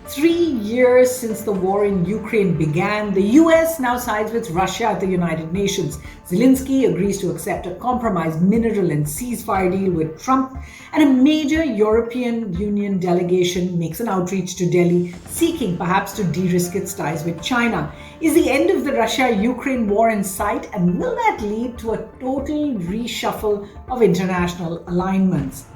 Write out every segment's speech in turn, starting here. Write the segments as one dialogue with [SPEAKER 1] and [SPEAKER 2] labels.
[SPEAKER 1] 3 years since the war in Ukraine began, the US now sides with Russia at the United Nations. Zelenskyy agrees to accept a compromise mineral and ceasefire deal with Trump, and a major European Union delegation makes an outreach to Delhi, seeking perhaps to de-risk its ties with China. Is the end of the Russia-Ukraine war in sight, and will that lead to a total reshuffle of international alignments?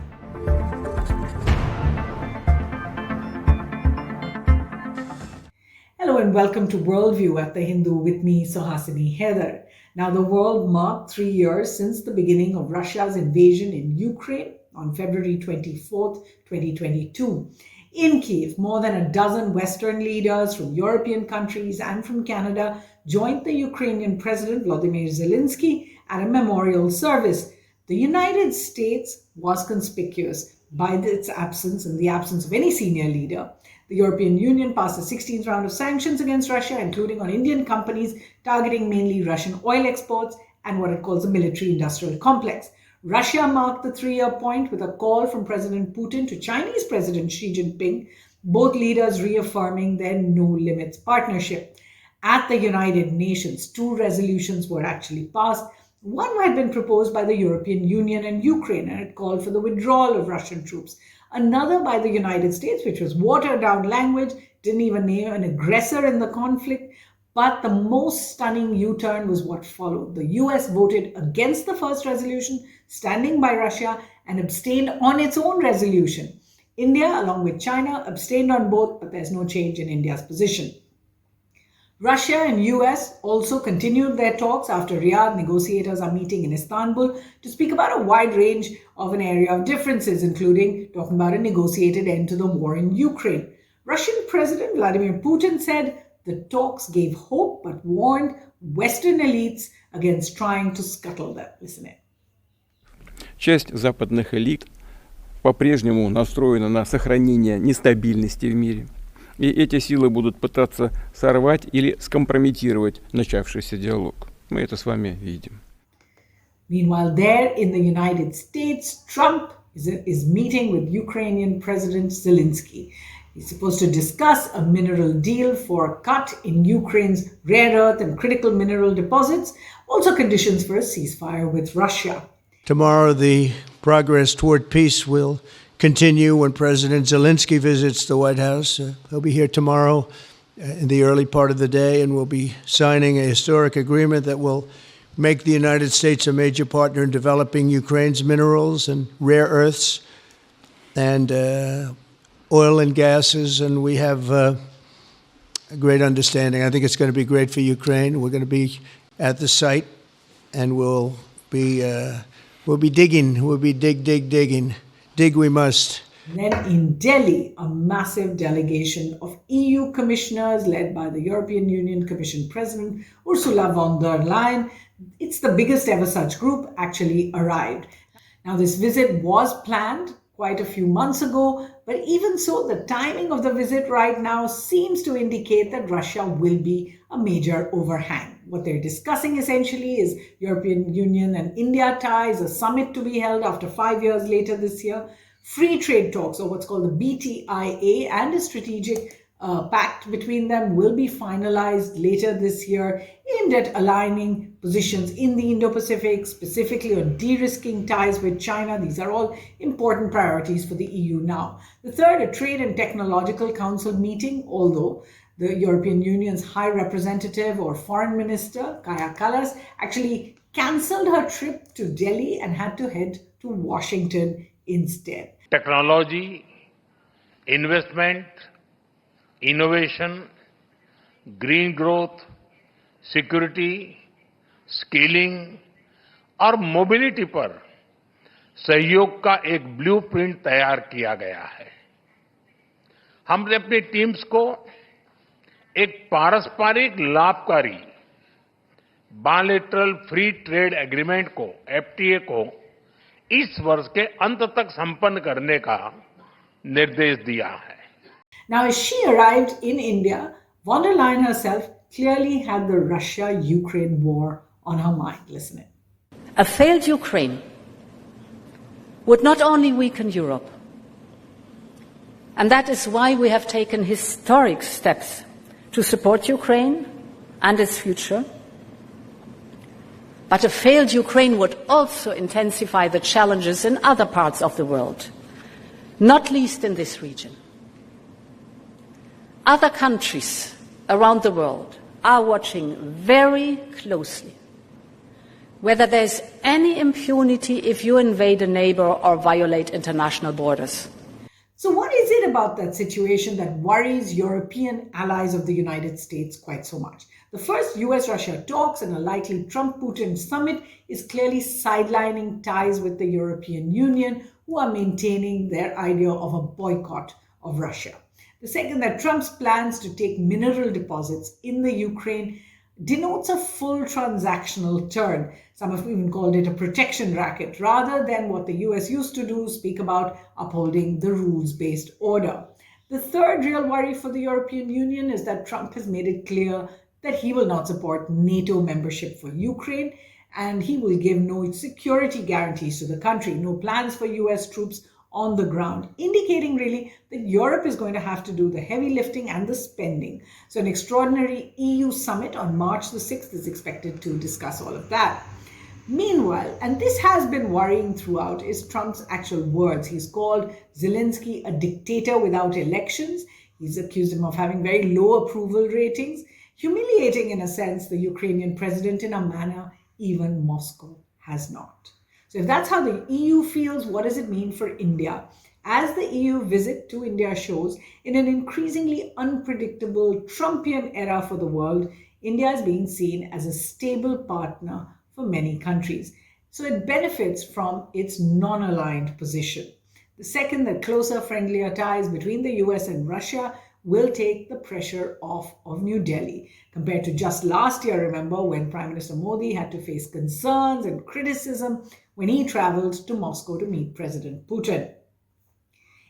[SPEAKER 1] Hello and welcome to Worldview at The Hindu with me, Suhasini Haider. Now, the world marked 3 years since the beginning of Russia's invasion in Ukraine on February 24th, 2022. In Kyiv, more than a dozen Western leaders from European countries and from Canada joined the Ukrainian President Volodymyr Zelenskyy at a memorial service. The United States was conspicuous by its absence and the absence of any senior leader. The European Union passed a 16th round of sanctions against Russia, including on Indian companies targeting mainly Russian oil exports and what it calls a military-industrial complex. Russia marked the 3-year point with a call from President Putin to Chinese President Xi Jinping, both leaders reaffirming their no-limits partnership. At the United Nations, 2 resolutions were actually passed. One had been proposed by the European Union and Ukraine, and it called for the withdrawal of Russian troops. Another by the United States, which was watered-down language, didn't even name an aggressor in the conflict. But the most stunning U-turn was what followed. The US voted against the first resolution, standing by Russia, and abstained on its own resolution. India, along with China, abstained on both, but there's no change in India's position. Russia and US also continued their talks after Riyadh. Negotiators are meeting in Istanbul to speak about a wide range of an area of differences, including talking about a negotiated end to the war in Ukraine. Russian President Vladimir Putin said the talks gave hope but warned Western elites against trying to scuttle them. Listen in.
[SPEAKER 2] Часть западных элит по-прежнему настроена на сохранение нестабильности в мире. И эти силы будут пытаться сорвать или скомпрометировать начавшийся диалог. Мы это с вами видим.
[SPEAKER 1] Meanwhile, there in the United States, Trump is meeting with Ukrainian President Zelenskyy. He's supposed to discuss a mineral deal for a cut in Ukraine's rare earth and critical mineral deposits, also conditions for a ceasefire with Russia.
[SPEAKER 3] Tomorrow, the progress toward peace will continue when President Zelenskyy visits the White House. He'll be here tomorrow in the early part of the day, and we'll be signing a historic agreement that will make the United States a major partner in developing Ukraine's minerals and rare earths and oil and gases, and we have a great understanding. I think it's going to be great for Ukraine. We're going to be at the site, and we'll be digging. We'll be digging. Dig we must.
[SPEAKER 1] Then in Delhi, a massive delegation of EU commissioners led by the European Union Commission President Ursula von der Leyen, it's the biggest ever such group, actually arrived. Now, this visit was planned quite a few months ago, but even so, the timing of the visit right now seems to indicate that Russia will be a major overhang. What they're discussing essentially is European Union and India ties, a summit to be held after 5 years later this year, free trade talks, or what's called the BTIA, and a strategic pact between them will be finalized later this year, aimed at aligning positions in the Indo-Pacific, specifically on de-risking ties with China. These are all important priorities for the EU now. The third, a Trade and Technological Council meeting, although the European Union's High Representative or Foreign Minister, Kaja Kallas, actually cancelled her trip to Delhi and had to head to Washington instead.
[SPEAKER 4] Technology, investment, innovation, green growth, security, skilling और mobility पर सहयोग का एक blueprint तैयार किया गया है। हमने अपनी टीम्स को एक पारस्परिक लाभकारी बायलैटरल फ्री ट्रेड एग्रीमेंट को, एफटीए को इस वर्ष के अंत तक संपन्न करने का निर्देश दिया है।
[SPEAKER 1] Now, as she arrived in India, von der Leyen herself clearly had the Russia-Ukraine war on her mind. Listen in.
[SPEAKER 5] A failed Ukraine would not only weaken Europe, And that is why we have taken historic steps to support Ukraine and its future. But a failed Ukraine would also intensify the challenges in other parts of the world, not least in this region. Other countries around the world are watching very closely whether there's any impunity if you invade a neighbor or violate international borders.
[SPEAKER 1] So what is it about that situation that worries European allies of the United States quite so much? The first US-Russia talks and a likely Trump-Putin summit is clearly sidelining ties with the European Union, who are maintaining their idea of a boycott of Russia. The second, that Trump's plans to take mineral deposits in the Ukraine denotes a full transactional turn. Some have even called it a protection racket, rather than what the US used to do, speak about upholding the rules-based order. The third real worry for the European Union is that Trump has made it clear that he will not support NATO membership for Ukraine, and he will give no security guarantees to the country, no plans for US troops on the ground, indicating really that Europe is going to have to do the heavy lifting and the spending. So an extraordinary EU summit on March the 6th is expected to discuss all of that. Meanwhile, and this has been worrying throughout, is Trump's actual words. He's called Zelenskyy a dictator without elections. He's accused him of having very low approval ratings, humiliating in a sense the Ukrainian president in a manner even Moscow has not. So if that's how the EU feels, what does it mean for India? As the EU visit to India shows, in an increasingly unpredictable Trumpian era for the world, India is being seen as a stable partner for many countries. So it benefits from its non-aligned position. The second, that closer, friendlier ties between the US and Russia will take the pressure off of New Delhi. Compared to just last year, remember, when Prime Minister Modi had to face concerns and criticism when he traveled to Moscow to meet President Putin.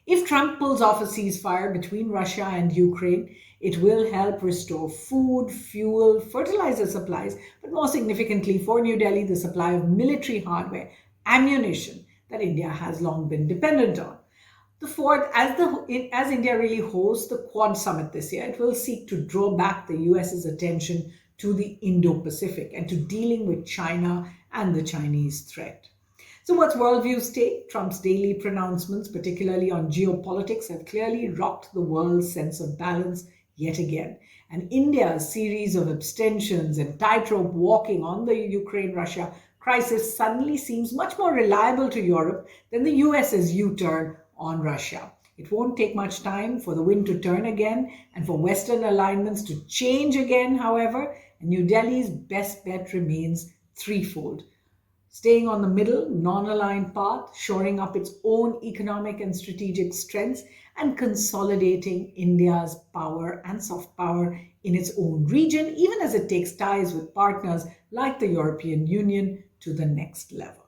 [SPEAKER 1] If Trump pulls off a ceasefire between Russia and Ukraine, it will help restore food, fuel, fertilizer supplies, but more significantly for New Delhi, the supply of military hardware, ammunition that India has long been dependent on. The fourth, as India really hosts the Quad Summit this year, it will seek to draw back the US's attention to the Indo-Pacific and to dealing with China and the Chinese threat. So what's Worldview's take? Trump's daily pronouncements, particularly on geopolitics, have clearly rocked the world's sense of balance yet again. And India's series of abstentions and tightrope walking on the Ukraine-Russia crisis suddenly seems much more reliable to Europe than the US's U-turn on Russia. It won't take much time for the wind to turn again and for Western alignments to change again, however, and New Delhi's best bet remains threefold. Staying on the middle, non-aligned path, shoring up its own economic and strategic strengths, and consolidating India's power and soft power in its own region, even as it takes ties with partners like the European Union to the next level.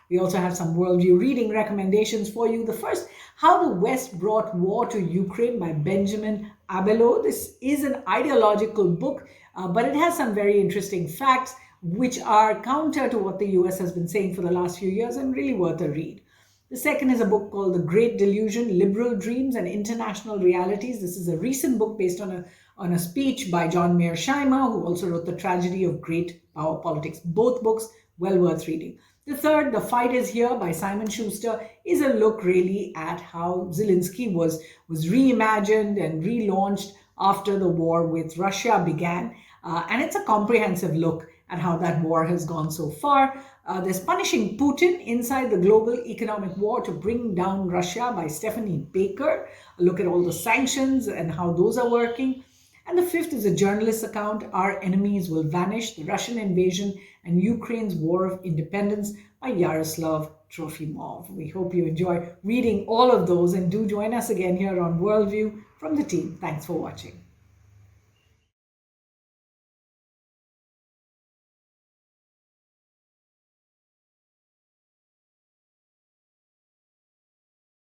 [SPEAKER 1] We also have some Worldview reading recommendations for you. The first, How the West Brought War to Ukraine by Benjamin Abelo. This is an ideological book, but it has some very interesting facts which are counter to what the US has been saying for the last few years and really worth a read. The second is a book called The Great Delusion, Liberal Dreams and International Realities. This is a recent book based on a speech by John Mearsheimer, who also wrote The Tragedy of Great Power Politics. Both books well worth reading. The third, The Fight Is Here by Simon Schuster, is a look really at how Zelenskyy was reimagined and relaunched after the war with Russia began. And it's a comprehensive look at how that war has gone so far. There's Punishing Putin Inside the Global Economic War to Bring Down Russia by Stephanie Baker. A look at all the sanctions and how those are working. And the fifth is a journalist's account, Our Enemies Will Vanish, the Russian Invasion and Ukraine's War of Independence by Yaroslav Trofimov. We hope you enjoy reading all of those and do join us again here on Worldview from the team. Thanks for watching.